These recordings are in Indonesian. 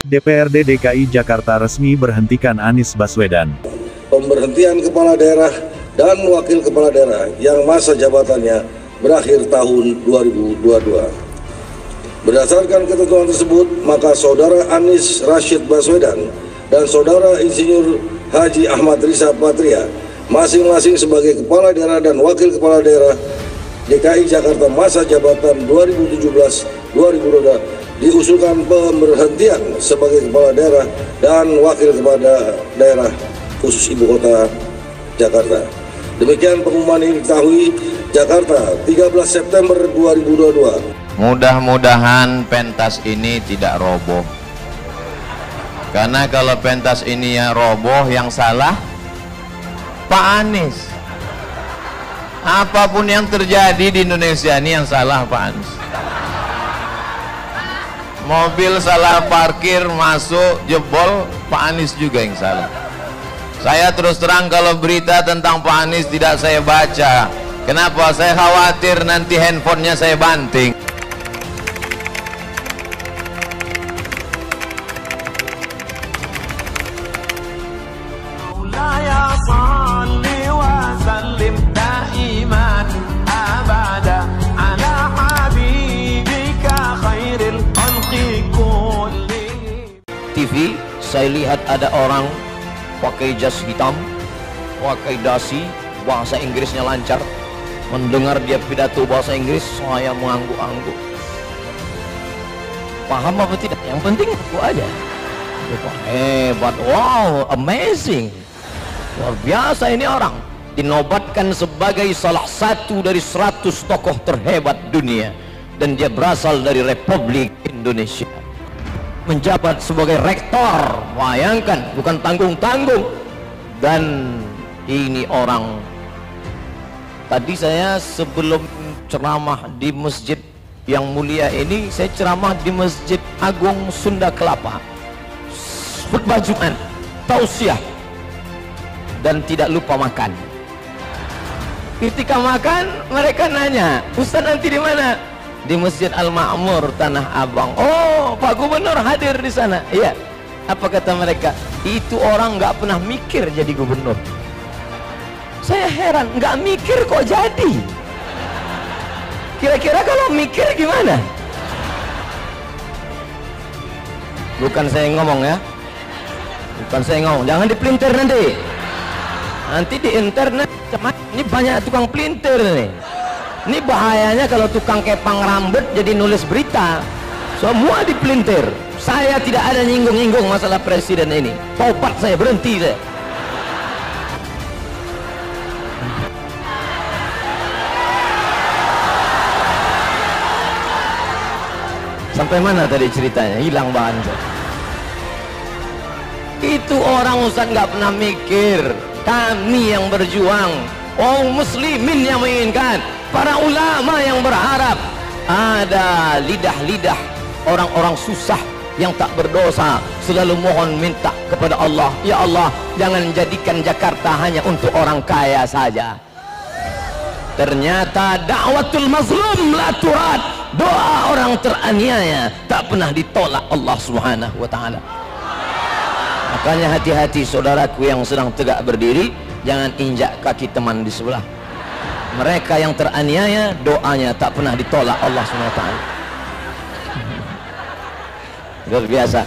DPRD DKI Jakarta resmi berhentikan Anies Baswedan. Pemberhentian kepala daerah dan wakil kepala daerah yang masa jabatannya berakhir tahun 2022. Berdasarkan ketentuan tersebut, maka Saudara Anies Rashid Baswedan dan Saudara Insinyur Haji Ahmad Riza Patria masing-masing sebagai kepala daerah dan wakil kepala daerah DKI Jakarta masa jabatan 2017-2022 diusulkan pemberhentian sebagai kepala daerah dan wakil kepala daerah khusus ibu kota Jakarta. Demikian pengumuman ini diketahui Jakarta 13 September 2022. Mudah-mudahan pentas ini tidak roboh. Karena kalau pentas ini yang roboh, yang salah Pak Anies. Apapun yang terjadi di Indonesia ini yang salah Pak Anies. Mobil salah parkir masuk jebol, Pak Anies juga yang salah. Saya terus terang kalau berita tentang Pak Anies tidak saya baca. Kenapa? Saya khawatir nanti handphonenya saya banting. TV, saya lihat ada orang pakai jas hitam, pakai dasi, bahasa Inggrisnya lancar. Mendengar dia pidato bahasa Inggris, saya mengangguk-angguk. Paham apa tidak? Yang penting aku aja. Hebat, wow, amazing. Luar biasa ini orang. Dinobatkan sebagai salah satu dari 100 tokoh terhebat dunia. Dan dia berasal dari Republik Indonesia. Menjabat sebagai rektor, bayangkan, bukan tanggung-tanggung. Dan ini orang, tadi saya sebelum ceramah di masjid yang mulia ini, saya ceramah di Masjid Agung Sunda Kelapa, khutbah Jumat, tausiah, dan tidak lupa makan. Ketika makan, mereka nanya, Ustaz nanti di mana? Di Masjid Al-Ma'mur Tanah Abang. Oh, Pak Gubernur hadir di sana. Iya. Apa kata mereka? Itu orang nggak pernah mikir jadi gubernur. Saya heran, nggak mikir kok jadi. Kira-kira kalau mikir gimana? Bukan saya ngomong ya. Bukan saya ngomong. Jangan dipelintir nanti. Nanti di internet ini banyak tukang pelintir nih. Ini bahayanya kalau tukang kepang rambut jadi nulis berita. Semua dipelintir. Saya tidak ada nyinggung-nyinggung masalah presiden ini. Tobat saya, berhenti saya. Sampai mana tadi ceritanya? Hilang bahan saya. Itu orang Ustaz nggak pernah mikir. Kami yang berjuang, orang muslimin yang menginginkan, para ulama yang berharap. Ada lidah-lidah orang-orang susah yang tak berdosa selalu mohon minta kepada Allah, ya Allah jangan jadikan Jakarta hanya untuk orang kaya saja. Ternyata dakwatul mazlum la turad, doa orang teraniaya tak pernah ditolak Allah Subhanahu wa taala. Makanya hati-hati saudaraku yang sedang tegak berdiri, jangan injak kaki teman di sebelah. Mereka yang teraniaya, doanya tak pernah ditolak Allah SWT. Luar biasa.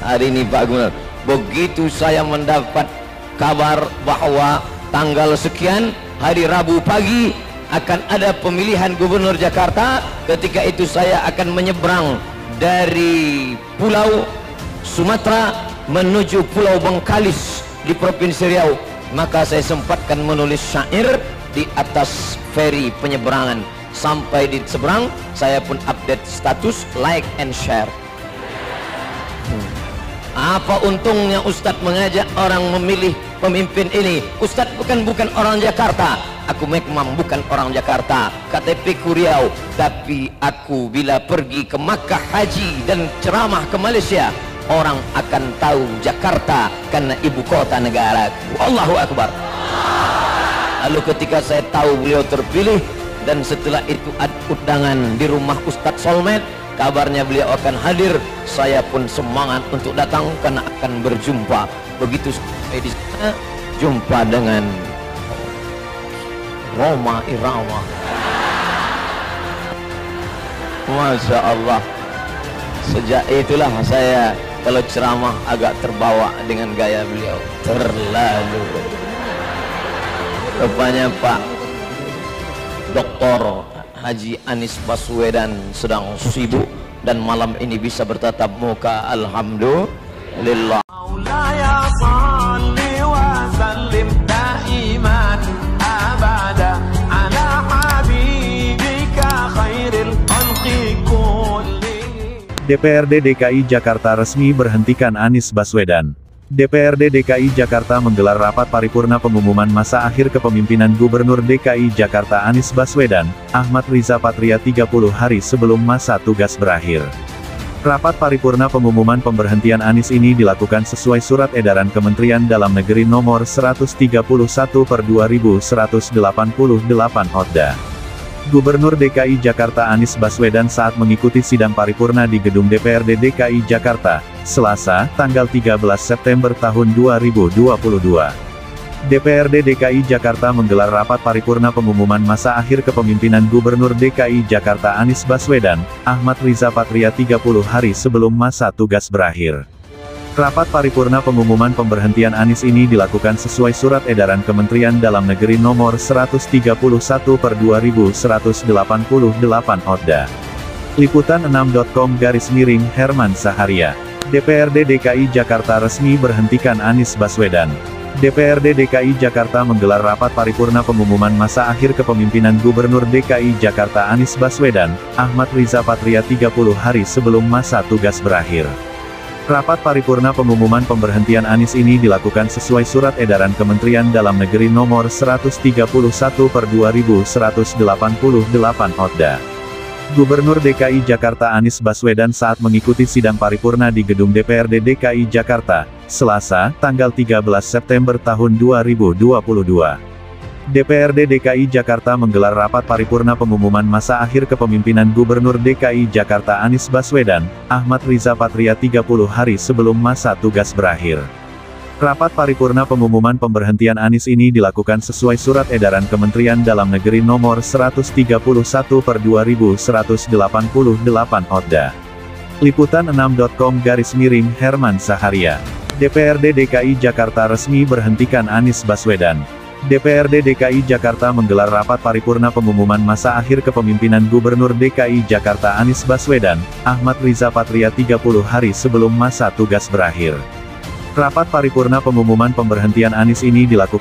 Hari ini Pak Gubernur, begitu saya mendapat kabar bahwa tanggal sekian, hari Rabu pagi akan ada pemilihan Gubernur Jakarta. Ketika itu saya akan menyeberang dari Pulau Sumatera menuju Pulau Bengkalis di Provinsi Riau. Maka saya sempatkan menulis syair di atas feri penyeberangan. Sampai di seberang saya pun update status, like and share. Apa untungnya Ustadz mengajak orang memilih pemimpin ini? Ustadz bukan orang Jakarta. Aku memang bukan orang Jakarta, KTP ku Riau. Tapi aku bila pergi ke Makkah haji dan ceramah ke Malaysia, orang akan tahu Jakarta karena ibu kota negara. Allahu Akbar. Lalu ketika saya tahu beliau terpilih, dan setelah itu ada undangan di rumah Ustadz Solmed, kabarnya beliau akan hadir, saya pun semangat untuk datang karena akan berjumpa. Begitu sampai di sana, jumpa dengan Roma Irama. Masya Allah. Sejak itulah saya kalau ceramah agak terbawa dengan gaya beliau. Terlalu. Rupanya Pak Dr. Haji Anies Baswedan sedang sibuk dan malam ini bisa bertatap muka. Alhamdulillah. DPRD DKI Jakarta resmi berhentikan Anies Baswedan. DPRD DKI Jakarta menggelar rapat paripurna pengumuman masa akhir kepemimpinan Gubernur DKI Jakarta Anies Baswedan, Ahmad Riza Patria 30 hari sebelum masa tugas berakhir. Rapat paripurna pengumuman pemberhentian Anies ini dilakukan sesuai Surat Edaran Kementerian Dalam Negeri Nomor 131/2188 OTDA. Gubernur DKI Jakarta Anies Baswedan saat mengikuti sidang paripurna di gedung DPRD DKI Jakarta, Selasa, tanggal 13 September tahun 2022. DPRD DKI Jakarta menggelar rapat paripurna pengumuman masa akhir kepemimpinan Gubernur DKI Jakarta Anies Baswedan, Ahmad Riza Patria 30 hari sebelum masa tugas berakhir. Rapat paripurna pengumuman pemberhentian Anies ini dilakukan sesuai Surat Edaran Kementerian Dalam Negeri Nomor 131/2188 OTDA. Liputan 6.com/ Herman Saharia. DPRD DKI Jakarta resmi berhentikan Anies Baswedan. DPRD DKI Jakarta menggelar rapat paripurna pengumuman masa akhir kepemimpinan Gubernur DKI Jakarta Anies Baswedan, Ahmad Riza Patria 30 hari sebelum masa tugas berakhir. Rapat paripurna pengumuman pemberhentian Anies ini dilakukan sesuai Surat Edaran Kementerian Dalam Negeri Nomor 131/2188 OTDA. Gubernur DKI Jakarta Anies Baswedan saat mengikuti sidang paripurna di gedung DPRD DKI Jakarta, Selasa, tanggal 13 September tahun 2022. DPRD DKI Jakarta menggelar rapat paripurna pengumuman masa akhir kepemimpinan Gubernur DKI Jakarta Anies Baswedan, Ahmad Riza Patria 30 hari sebelum masa tugas berakhir. Rapat paripurna pengumuman pemberhentian Anies ini dilakukan sesuai Surat Edaran Kementerian Dalam Negeri Nomor 131/2188 OTDA. Liputan 6.com/ Herman Saharia. DPRD DKI Jakarta resmi berhentikan Anies Baswedan. DPRD DKI Jakarta menggelar rapat paripurna pengumuman masa akhir kepemimpinan Gubernur DKI Jakarta Anies Baswedan, Ahmad Riza Patria 30 hari sebelum masa tugas berakhir. Rapat paripurna pengumuman pemberhentian Anies ini dilakukan